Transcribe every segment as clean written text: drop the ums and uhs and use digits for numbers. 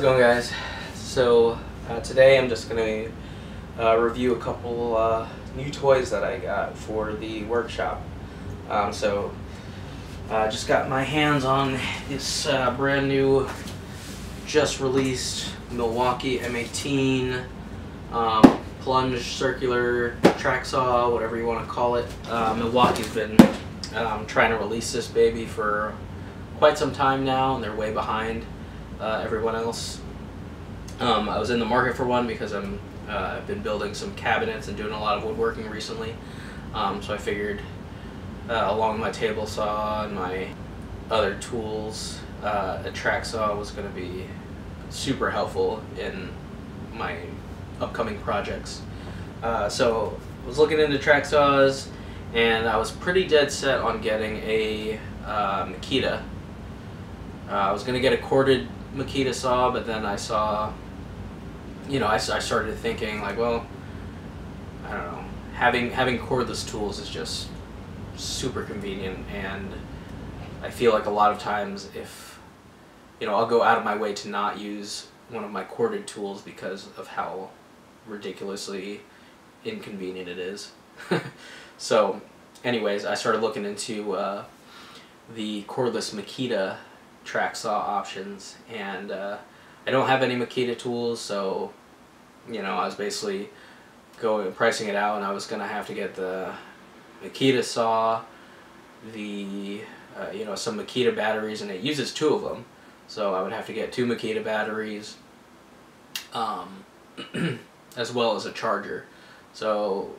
How's it going, guys? So today I'm just going to review a couple new toys that I got for the workshop. Just got my hands on this brand new, just released Milwaukee M18 Plunge circular track saw, whatever you want to call it. Milwaukee's been trying to release this baby for quite some time now, and they're way behind everyone else. I was in the market for one because I've been building some cabinets and doing a lot of woodworking recently. So I figured along my table saw and my other tools, a track saw was going to be super helpful in my upcoming projects. So I was looking into track saws, and I was pretty dead set on getting a Makita. I was going to get a corded Makita saw, but then I saw, I started thinking like, well, I don't know, having cordless tools is just super convenient, and I feel like a lot of times if, I'll go out of my way to not use one of my corded tools because of how ridiculously inconvenient it is. So anyways, I started looking into the cordless Makita track saw options, and I don't have any Makita tools, so I was basically pricing it out, and I was gonna have to get the Makita saw, the some Makita batteries, and it uses 2 of them, so I would have to get 2 Makita batteries, as well as a charger. So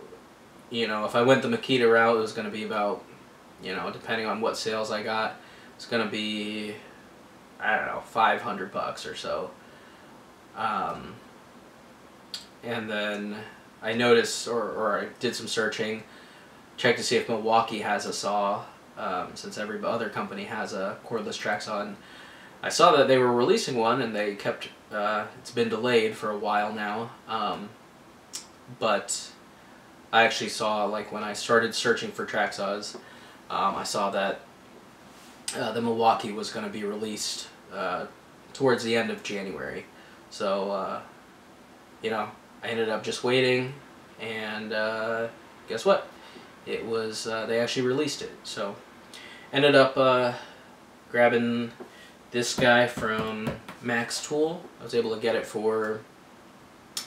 if I went the Makita route, it was going to be about, depending on what sales I got, it's going to be, I don't know, $500 or so. And then I noticed, or I did some searching, checked to see if Milwaukee has a saw, since every other company has a cordless track saw, and I saw that they were releasing one, and they kept, it's been delayed for a while now, but I actually saw, like, when I started searching for track saws, I saw that the Milwaukee was going to be released towards the end of January. So, I ended up just waiting, and guess what? It was, they actually released it. So, ended up grabbing this guy from Max Tool. I was able to get it for,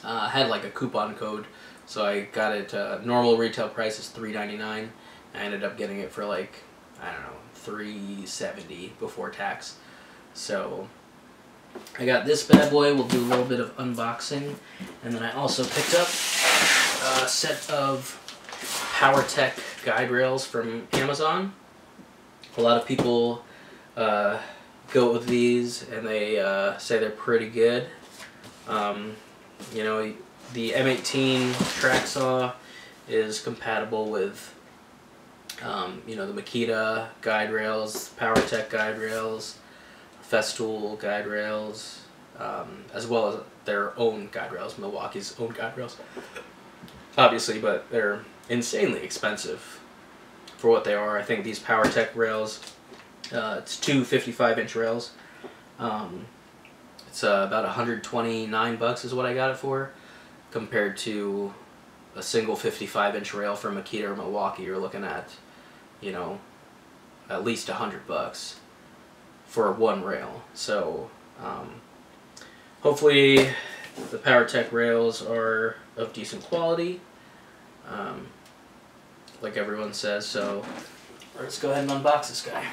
had like a coupon code, so I got it, normal retail price is $3.99. I ended up getting it for like, I don't know, $3.70 before tax. So I got this bad boy. We'll do a little bit of unboxing, and then I also picked up a set of Powertec guide rails from Amazon. A lot of people go with these, and they say they're pretty good. The M18 track saw is compatible with, the Makita guide rails, Powertec guide rails, Festool guide rails, as well as their own guide rails, Milwaukee's own guide rails, obviously, but they're insanely expensive for what they are. I think these Powertec rails, it's 2 55-inch rails. It's about $129 is what I got it for, compared to a single 55-inch rail from Makita or Milwaukee. You're looking at, at least $100 for one rail. So hopefully the Powertec rails are of decent quality, like everyone says. So let's go ahead and unbox this guy.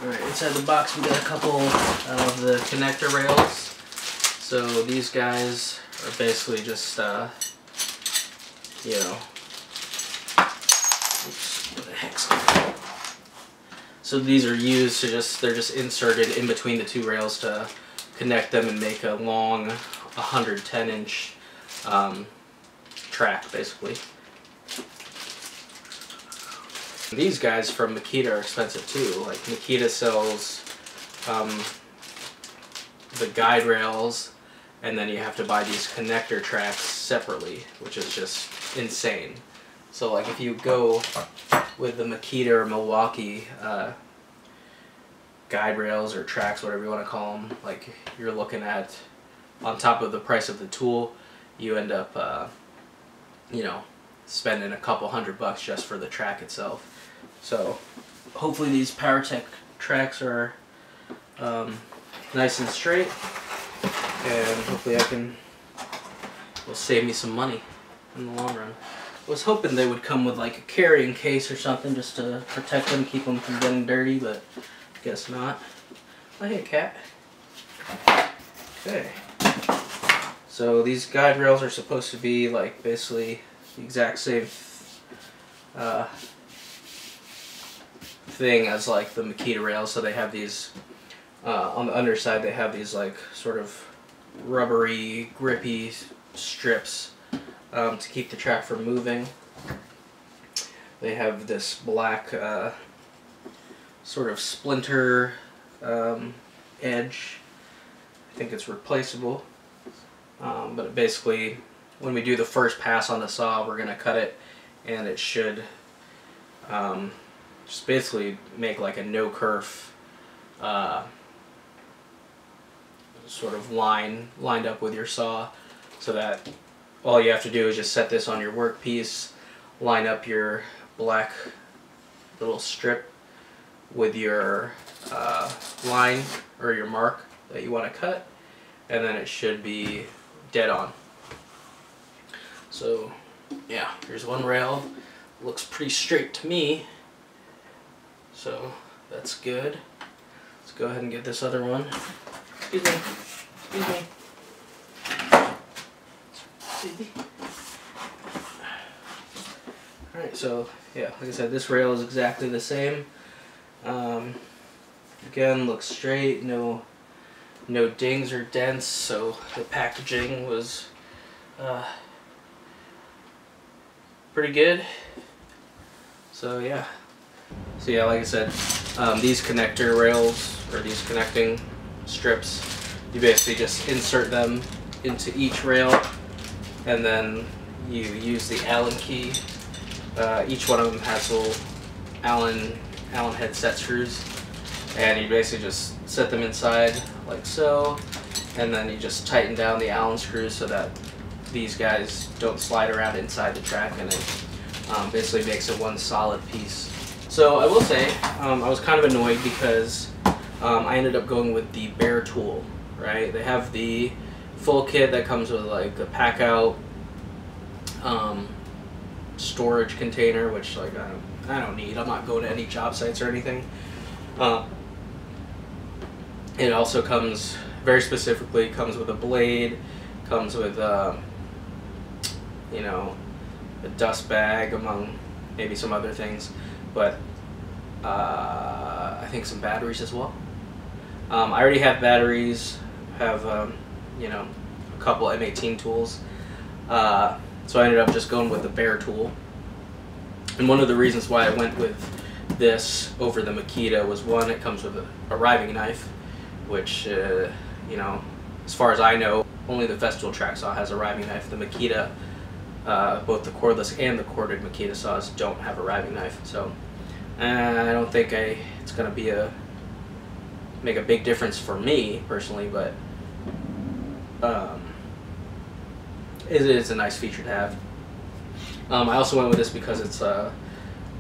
Alright, inside the box we got a couple of the connector rails. So these guys are basically just, oops, what the heck's going on? So these are used to they're just inserted in between the 2 rails to connect them and make a long 110-inch track, basically. These guys from Makita are expensive too. Like, Makita sells the guide rails, and then you have to buy these connector tracks separately, which is just insane. So like, if you go with the Makita or Milwaukee guide rails or tracks, whatever you want to call them, like you're looking at, on top of the price of the tool, you end up you know, spending a couple $100 just for the track itself. So hopefully these Powertec tracks are nice and straight, and hopefully will save me some money in the long run. I was hoping they would come with like a carrying case or something just to protect them, keep them from getting dirty, but guess not. Oh, hey, cat. Okay. So these guide rails are supposed to be like basically the exact same thing as like the Makita rails. So they have these on the underside. They have these like sort of rubbery, grippy strips to keep the track from moving. They have this black sort of splinter edge. I think it's replaceable, but basically when we do the first pass on the saw, we're going to cut it, and it should just basically make like a no-kerf sort of lined up with your saw, so that all you have to do is just set this on your workpiece, line up your black little strip with your line or your mark that you want to cut, and then it should be dead on. So yeah, here's one rail. Looks pretty straight to me, so that's good. Let's go ahead and get this other one. Excuse me. Excuse me. Excuse me. Alright, so yeah, like I said, this rail is exactly the same. Again, looks straight, no dings or dents, so the packaging was pretty good. So yeah, like I said, these connector rails, or these connecting strips, you basically just insert them into each rail, and then you use the Allen key. Each one of them has little Allen head set screws, and you basically just set them inside like so, and then you just tighten down the Allen screws so that these guys don't slide around inside the track, and it basically makes it one solid piece. So I will say, I was kind of annoyed because I ended up going with the bare tool, right? They have the full kit that comes with like the pack out storage container, which like I don't need. I'm not going to any job sites or anything. It also comes, very specifically, comes with a blade, comes with you know, a dust bag, among maybe some other things, but I think some batteries as well. I already have batteries, have you know, a couple M18 tools, so I ended up just going with the bare tool. And one of the reasons why I went with this over the Makita was, one, it comes with a riving knife, which you know, as far as I know, only the Festool track saw has a riving knife. The Makita, both the cordless and the corded Makita saws don't have a riving knife, so I don't think it's going to make a big difference for me personally, but it is a nice feature to have. I also went with this because it's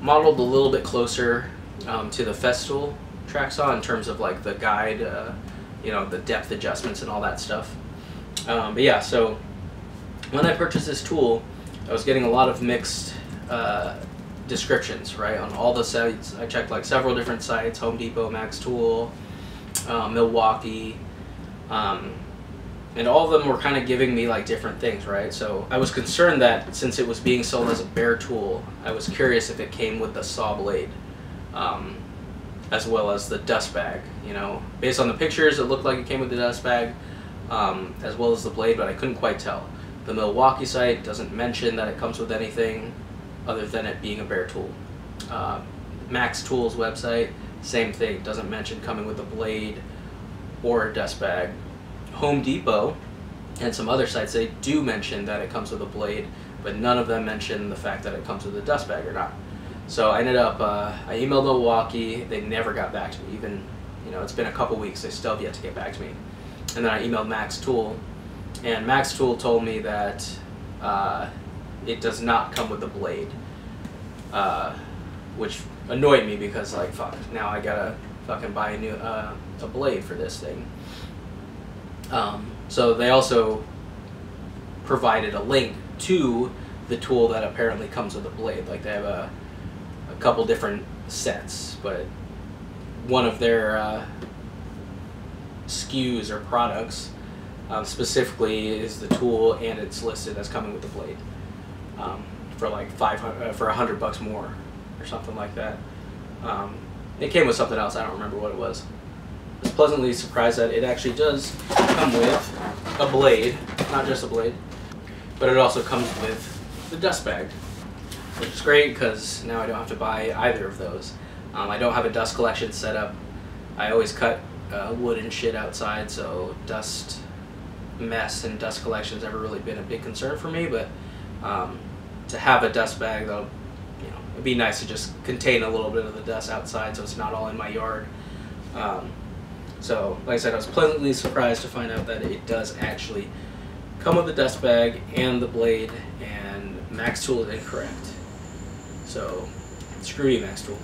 modeled a little bit closer to the Festool track saw in terms of like the guide, you know, the depth adjustments and all that stuff. But yeah, so when I purchased this tool, I was getting a lot of mixed descriptions, right, on all the sites. I checked like several different sites: Home Depot, Max Tool, Milwaukee, and all of them were kind of giving me like different things, right? So I was concerned that since it was being sold as a bare tool, I was curious if it came with the saw blade, as well as the dust bag. You know, based on the pictures, it looked like it came with the dust bag, as well as the blade, but I couldn't quite tell. The Milwaukee site doesn't mention that it comes with anything other than it being a bare tool. Max Tool's website, same thing, doesn't mention coming with a blade or a dust bag. Home Depot and some other sites, they do mention that it comes with a blade, but none of them mention the fact that it comes with a dust bag or not. So I ended up, I emailed Milwaukee. They never got back to me. Even, you know, it's been a couple weeks. They still have yet to get back to me. And then I emailed Max Tool, and Max Tool told me that it does not come with the blade, which annoyed me because, like, fuck, now I gotta fucking buy a new a blade for this thing. So they also provided a link to the tool that apparently comes with a blade. Like, they have a couple different sets, but one of their SKUs or products specifically is the tool, and it's listed as coming with the blade for like $100 more or something like that. It came with something else. I don't remember what it was. I was pleasantly surprised that it actually does come with a blade, not just a blade, but it also comes with the dust bag, which is great because now I don't have to buy either of those. I don't have a dust collection set up. I always cut wood and shit outside, so dust mess and dust collection's never really been a big concern for me, but to have a dust bag, though, you know, it'd be nice to just contain a little bit of the dust outside so it's not all in my yard. So, like I said, I was pleasantly surprised to find out that it does actually come with the dust bag and the blade, and Max Tool is incorrect. So, screw you, Max Tool.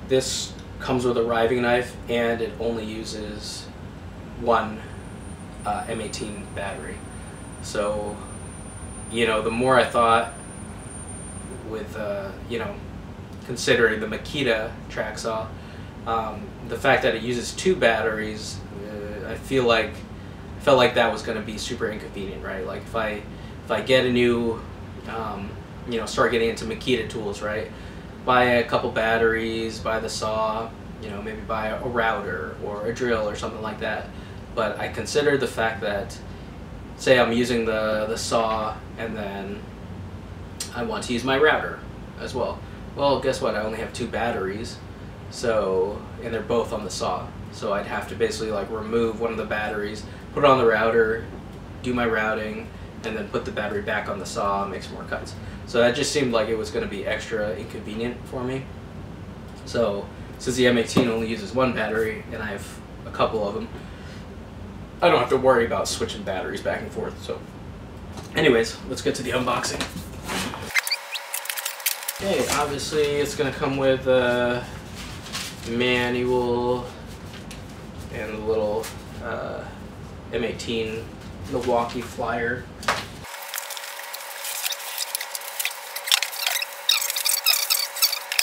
This comes with a riving knife, and it only uses one M18 battery. So, you know, the more I thought with, you know, considering the Makita track saw, the fact that it uses 2 batteries, I felt like that was going to be super inconvenient, right? Like, if I get a new, you know, start getting into Makita tools, right? Buy a couple batteries, buy the saw, you know, maybe buy a router or a drill or something like that. But I considered the fact that, say I'm using the saw and then I want to use my router as well. Well, guess what? I only have 2 batteries, so, and they're both on the saw. So I'd have to basically like remove one of the batteries, put it on the router, do my routing, and then put the battery back on the saw and make some more cuts. So that just seemed like it was going to be extra inconvenient for me. So since the M18 only uses 1 battery and I have a couple of them, I don't have to worry about switching batteries back and forth. So anyways, let's get to the unboxing. Okay, obviously it's going to come with a manual and a little M18 Milwaukee flyer.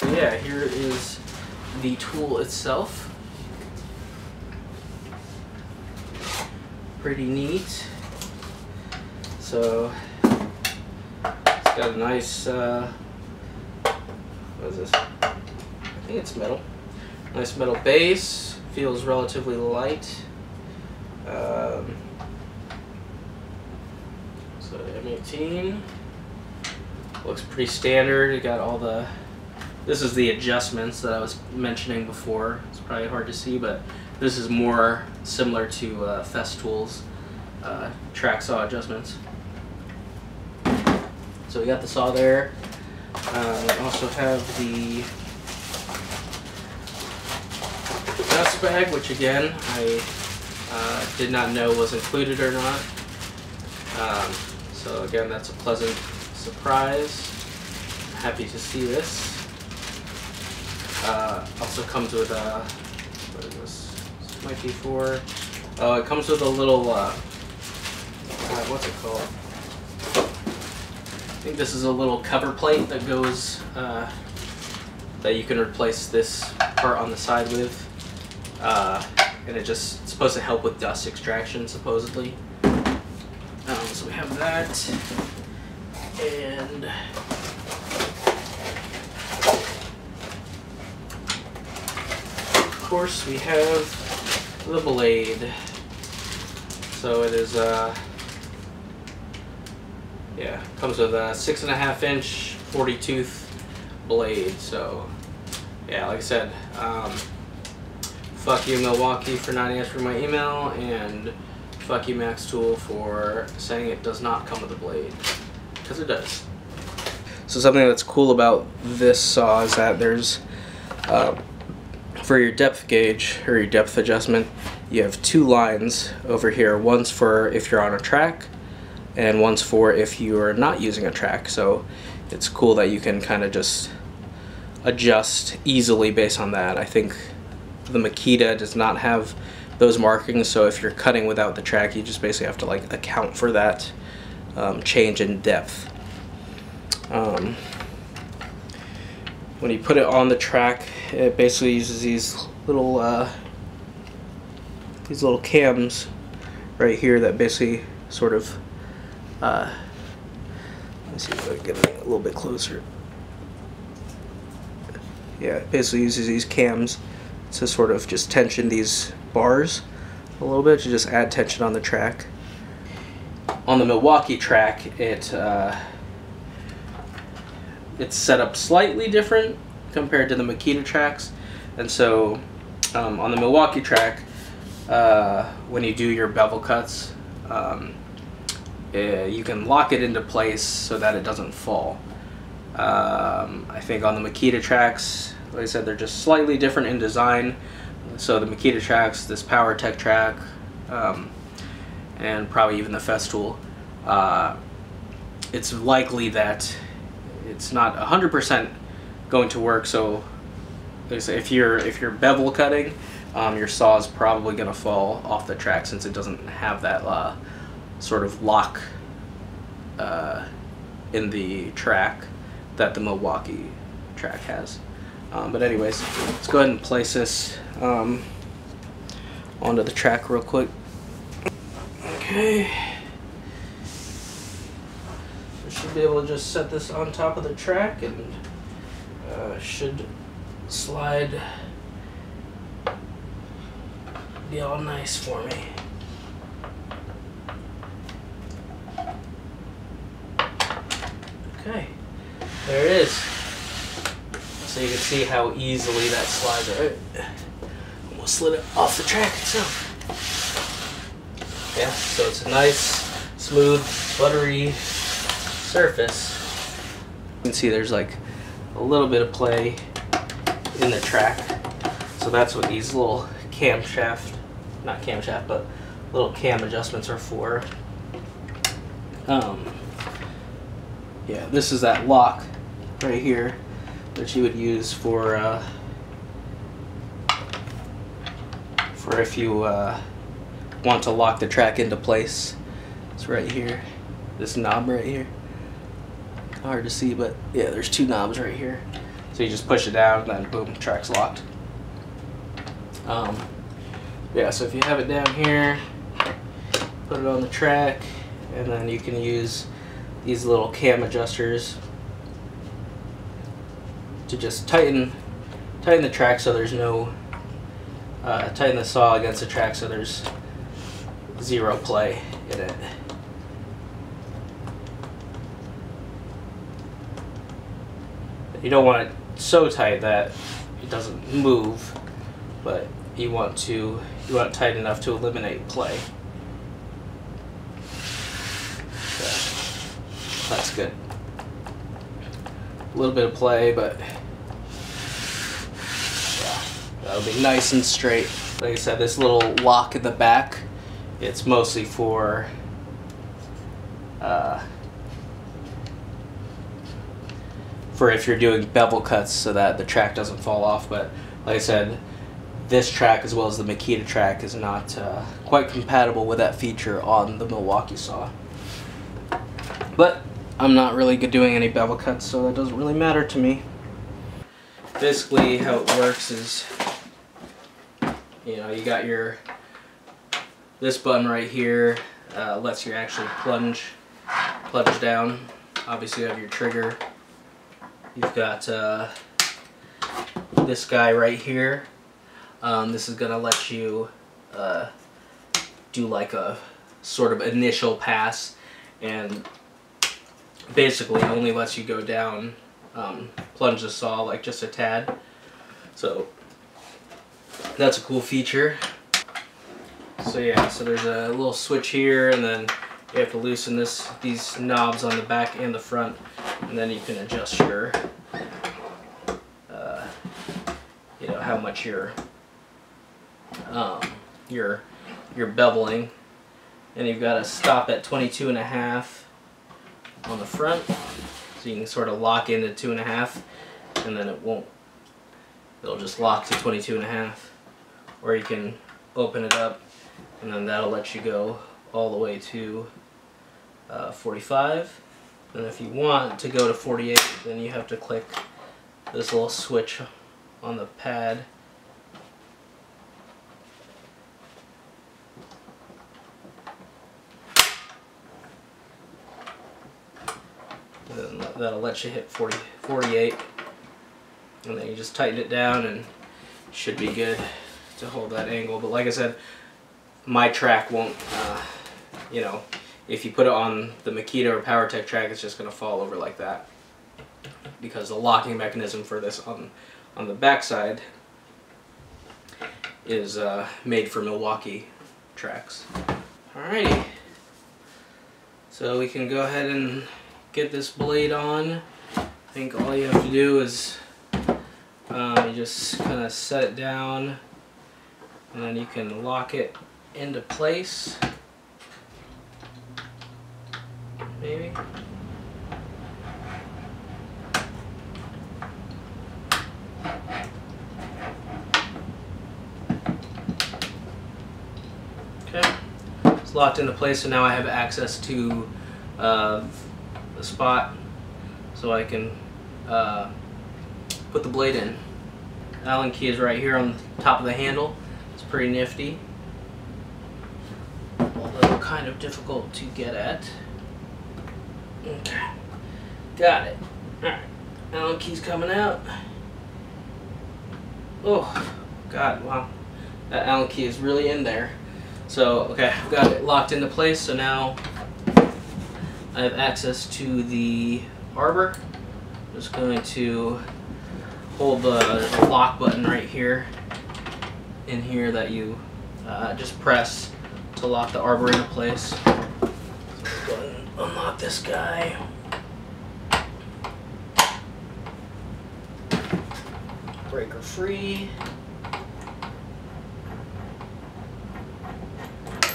Yeah, here is the tool itself. Pretty neat. So it's got a nice what is this? I think it's metal. Nice metal base. Feels relatively light. So M18 looks pretty standard. You got all the. This is the adjustments that I was mentioning before. It's probably hard to see, but this is more similar to Festool's track saw adjustments. So we got the saw there. We also have the dust bag, which again I did not know was included or not. So again, that's a pleasant surprise. Happy to see this. Also comes with a, what is this? This might be for, it comes with a little, what's it called? I think this is a little cover plate that goes, that you can replace this part on the side with. And it's supposed to help with dust extraction, supposedly. So we have that. And of course we have the blade. So it is yeah, comes with a 6.5 inch 40 tooth blade. So yeah, like I said, fuck you Milwaukee for not answering my email, and fuck you Max Tool for saying it does not come with a blade, because it does. So something that's cool about this saw is that there's, for your depth gauge or your depth adjustment, you have two lines over here. One's for if you're on a track, and one's for if you are not using a track. So it's cool that you can kind of just adjust easily based on that. I think the Makita does not have those markings, so if you're cutting without the track, you just basically have to like account for that change in depth. When you put it on the track, it basically uses these little cams right here that basically sort of let me see if I can get it a little bit closer. Yeah, it basically uses these cams to sort of just tension these bars a little bit to just add tension on the track. On the Milwaukee track, it's set up slightly different compared to the Makita tracks, and so on the Milwaukee track, when you do your bevel cuts, you can lock it into place so that it doesn't fall. I think on the Makita tracks, like I said, they're just slightly different in design. So the Makita tracks, this Powertec track, and probably even the Festool, it's likely that it's not 100% going to work. So if you're bevel cutting, your saw is probably going to fall off the track since it doesn't have that sort of lock in the track that the Milwaukee track has. But anyways, let's go ahead and place this onto the track real quick. Okay. I should be able to just set this on top of the track and should slide, be all nice for me. Okay, there it is. So you can see how easily that slides. Right? Almost slid it off the track itself. Yeah, so it's a nice, smooth, buttery surface. You can see there's like a little bit of play in the track. So that's what these little camshaft, not camshaft, but little cam adjustments are for. Yeah, this is that lock right here that you would use for if you want to lock the track into place. It's right here, this knob right here. Hard to see, but yeah, there's two knobs right here. So you just push it down and then boom, track's locked. Yeah, so if you have it down here, put it on the track, and then you can use these little cam adjusters to just tighten the track so there's no tighten the saw against the track so there's zero play in it. You don't want it so tight that it doesn't move, but you want it tight enough to eliminate play. So that's good. A little bit of play, but yeah, that'll be nice and straight. Like I said, this little lock in the back, it's mostly for if you're doing bevel cuts so that the track doesn't fall off. But like I said, this track as well as the Makita track is not quite compatible with that feature on the Milwaukee saw. But I'm not really doing any bevel cuts, so that doesn't really matter to me. Basically how it works is, you know, you got this button right here, lets you actually plunge down. Obviously you have your trigger. You've got this guy right here. This is going to let you do like a sort of initial pass, and basically only lets you go down, plunge the saw like just a tad. So that's a cool feature. So yeah, so there's a little switch here, and then you have to loosen these knobs on the back and the front. and then you can adjust your, how much you're beveling, and you've got to stop at 22.5 on the front, so you can sort of lock into 2.5, and then it'll just lock to 22.5, or you can open it up, and then that'll let you go all the way to 45. And if you want to go to 48, then you have to click this little switch on the pad. And then that'll let you hit 48. And then you just tighten it down and it should be good to hold that angle. But like I said, my track won't, if you put it on the Makita or Powertec track, it's just going to fall over like that, because the locking mechanism for this on the backside is made for Milwaukee tracks. Alrighty, so we can go ahead and get this blade on. I think all you have to do is you just kind of set it down, and then you can lock it into place. Maybe. Okay, it's locked into place, so now I have access to the spot, so I can put the blade in. Allen key is right here on the top of the handle. It's pretty nifty, although kind of difficult to get at. Okay, got it. Alright, Allen key's coming out. Oh, God, wow. That Allen key is really in there. So, okay, I've got it locked into place, so now I have access to the arbor. I'm just going to hold the lock button right here, in here, that you just press to lock the arbor into place. So let's go ahead and unlock this guy. Breaker free.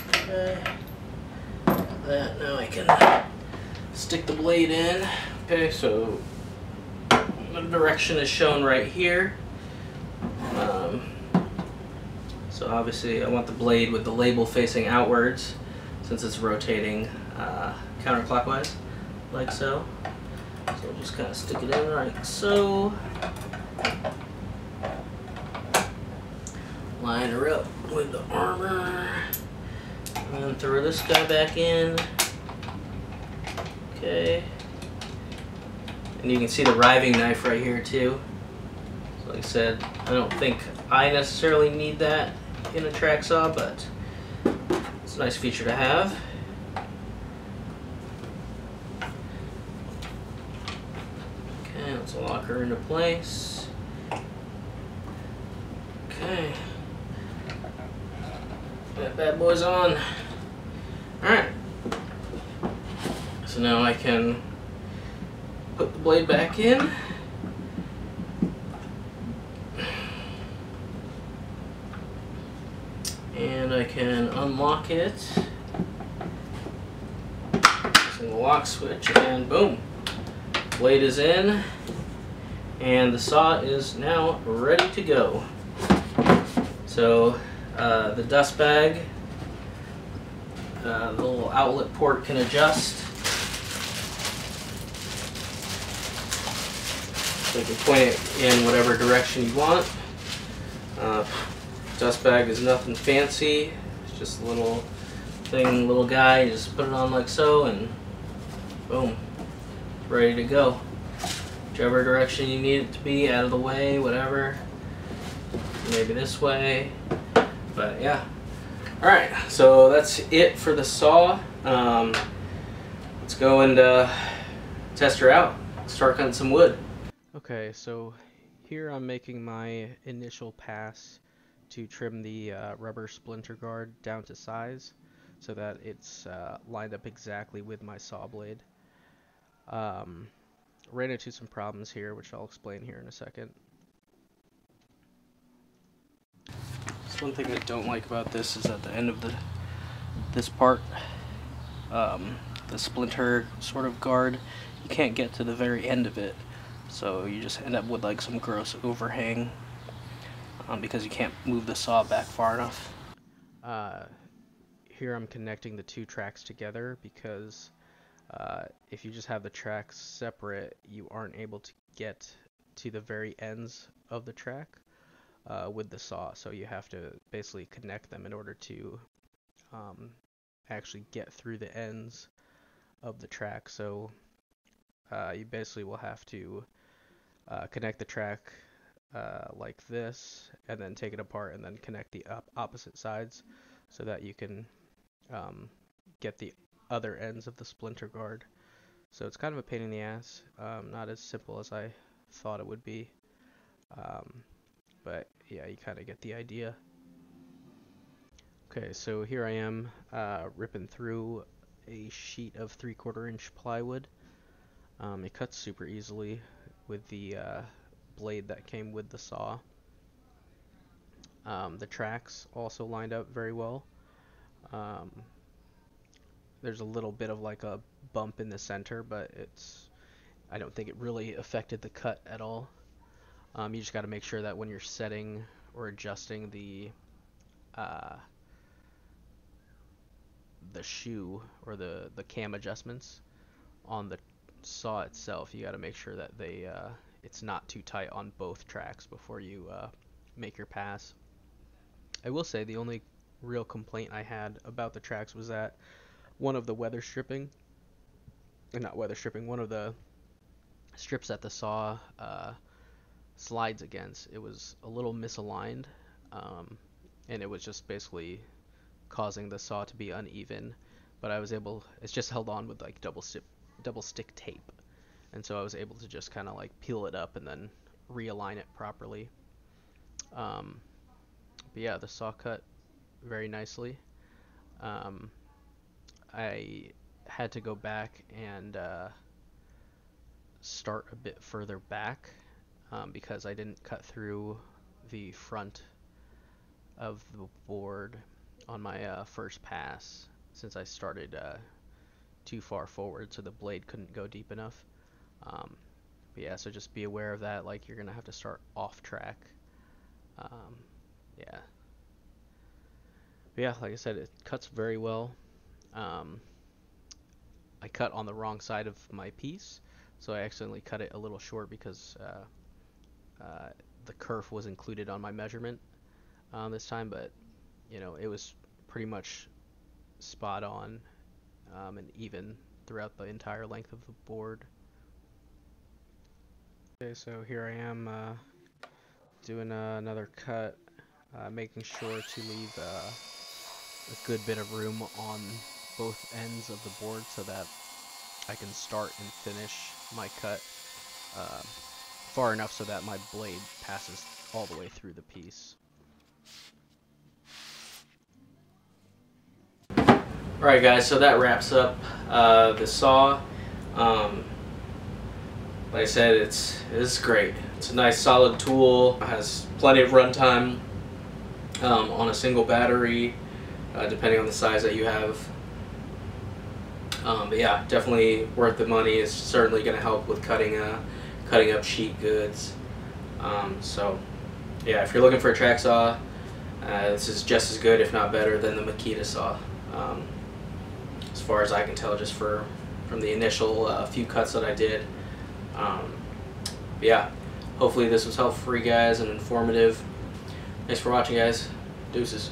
Okay. That, now I can stick the blade in. Okay, so the direction is shown right here. So obviously I want the blade with the label facing outwards, since it's rotating counterclockwise, like so. So we'll just kind of stick it in like so. Line her up with the armor. And then throw this guy back in. Okay. And you can see the riving knife right here too. So like I said, I don't think I necessarily need that in a track saw, but it's a nice feature to have. Okay, let's lock her into place. Okay. That bad boy's on. Alright. So now I can put the blade back in. And I can unlock it using the lock switch, and boom, blade is in, and the saw is now ready to go. So the dust bag, the little outlet port can adjust. So you can point it in whatever direction you want. Dust bag is nothing fancy. It's just a little thing, little guy. You just put it on like so, and boom, it's ready to go. Whichever direction you need it to be, out of the way, whatever. Maybe this way. But yeah. Alright, so that's it for the saw. Let's go and test her out. Start cutting some wood. Okay, so here I'm making my initial pass to trim the rubber splinter guard down to size, so that it's lined up exactly with my saw blade. ran into some problems here, which I'll explain here in a second. So one thing I don't like about this is at the end of this part, the splinter sort of guard, you can't get to the very end of it, so you just end up with like some gross overhang because you can't move the saw back far enough. Here I'm connecting the two tracks together because if you just have the tracks separate, you aren't able to get to the very ends of the track with the saw, so you have to basically connect them in order to actually get through the ends of the track. So you basically will have to connect the track like this, and then take it apart and then connect the opposite sides so that you can get the other ends of the splinter guard. So it's kind of a pain in the ass, not as simple as I thought it would be, but yeah, you kind of get the idea. Okay, so here I am ripping through a sheet of 3/4 inch plywood. It cuts super easily with the blade that came with the saw. The tracks also lined up very well. There's a little bit of like a bump in the center, but I don't think it really affected the cut at all. You just got to make sure that when you're setting or adjusting the shoe or the cam adjustments on the saw itself, you got to make sure that it's not too tight on both tracks before you make your pass. I will say the only real complaint I had about the tracks was that one of the one of the strips that the saw slides against, it was a little misaligned, and it was just basically causing the saw to be uneven, but it's just held on with like double stick tape, and so I was able to just kind of like peel it up and then realign it properly. But yeah, the saw cut very nicely. I had to go back and start a bit further back because I didn't cut through the front of the board on my first pass, since I started too far forward, so the blade couldn't go deep enough. But yeah, so just be aware of that, like you're gonna have to start off track. Yeah. But yeah, like I said, it cuts very well. I cut on the wrong side of my piece, so I accidentally cut it a little short because the kerf was included on my measurement this time, but you know, it was pretty much spot on and even throughout the entire length of the board. Okay, so here I am doing another cut, making sure to leave a good bit of room on both ends of the board so that I can start and finish my cut far enough so that my blade passes all the way through the piece. Alright guys, so that wraps up the saw. Like I said, it's great. It's a nice solid tool. It has plenty of runtime on a single battery, depending on the size that you have. But yeah, definitely worth the money. It's certainly going to help with cutting up sheet goods. So yeah, if you're looking for a track saw, this is just as good, if not better, than the Makita saw. As far as I can tell, just from the initial few cuts that I did. But yeah, hopefully this was helpful for you guys and informative. Thanks for watching, guys. Deuces.